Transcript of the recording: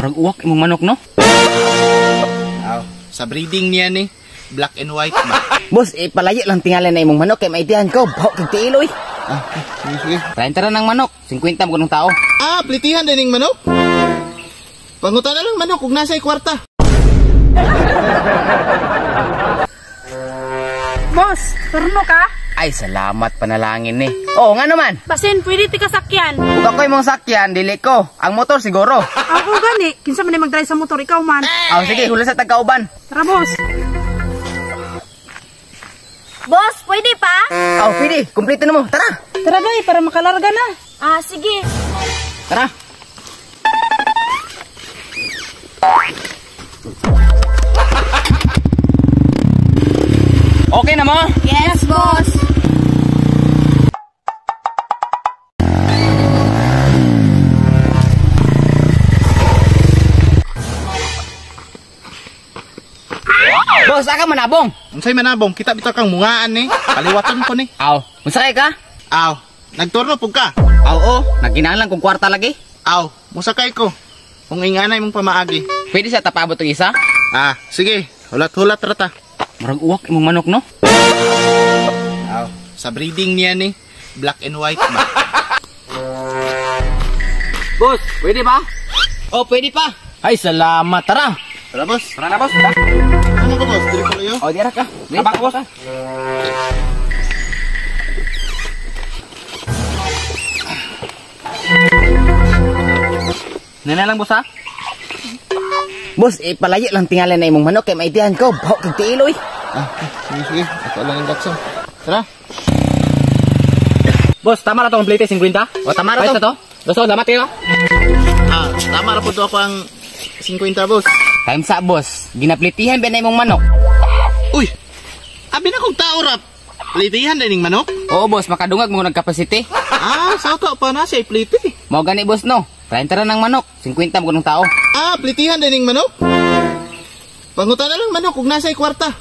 Murag uwak imong manok, no? Aw, sa breeding niya ni, black and white ba? Boss, palayo lang tingalan na imong manok kay maitihan ko. Baho kag tiilo eh. Sige. Renta ng manok, 50 mo ng tao. Plitihan din yung manok? Pangutan na lang manok kung nasa kwarta. Boss, turno ka? Ay, salamat panalangin ni. Oo nga naman. Basin, pwede ti kasakyan. Kung ako'y mong sakyan, dili ko. Ang motor siguro. Ako gani, kinsa man mag-drive sa motor, ikaw man. Sige, hula sa tagkauban. Tara, boss. Boss, pwede pa? Pwede. Kumplito na mo. Tara. Tara, day, para makalarga na. Sige. Tara. Okay na mo? Yes, boss. Boss, aka manabong. Unsay manabong, kita bitaw kang mungaan ni. Kaliwatan ko ni. Musakay ka? Nagturno pug ka. Oo. Nagkinahanglan kung kwarta lagi. Musakay ko. Kung inganay mong pamaagi. Pwede siya tapabot ng isa? Sige. Hulat-hulat rata. Murag uwak imong manok, no? Sa breeding niya ni, black and white ba? Boss, pwede ba? Pwede pa. Ay, salamat. Tara. Tara, boss. Tara na, boss. Tara. Ano ka, boss? Diri ko layo. Diara ka. Abang, boss. Nana lang, boss, ha? Boss, palayo lang tingalan na imong manok kay maitihan ko. Baho kag tiilo eh. Sige. Ako lang yung gatso. Tara. Boss, tama na to ang plate 50? Tama na to. Gusto, damat kayo? Tama na po to ako ang 50, boss. Time sa, boss. Ginaplitihan ba na imong manok? Uy! Abi na kong tao rap. Plitihan din yung manok? Oo, boss. Makadungag mo nag-capacity. Sa ka pa na siya pliti. Mau gani, boss, no? 30 ng manok. 50 mo ng tao. Plitihan din yung manok? Pangutan na lang manok kung nasa kwarta.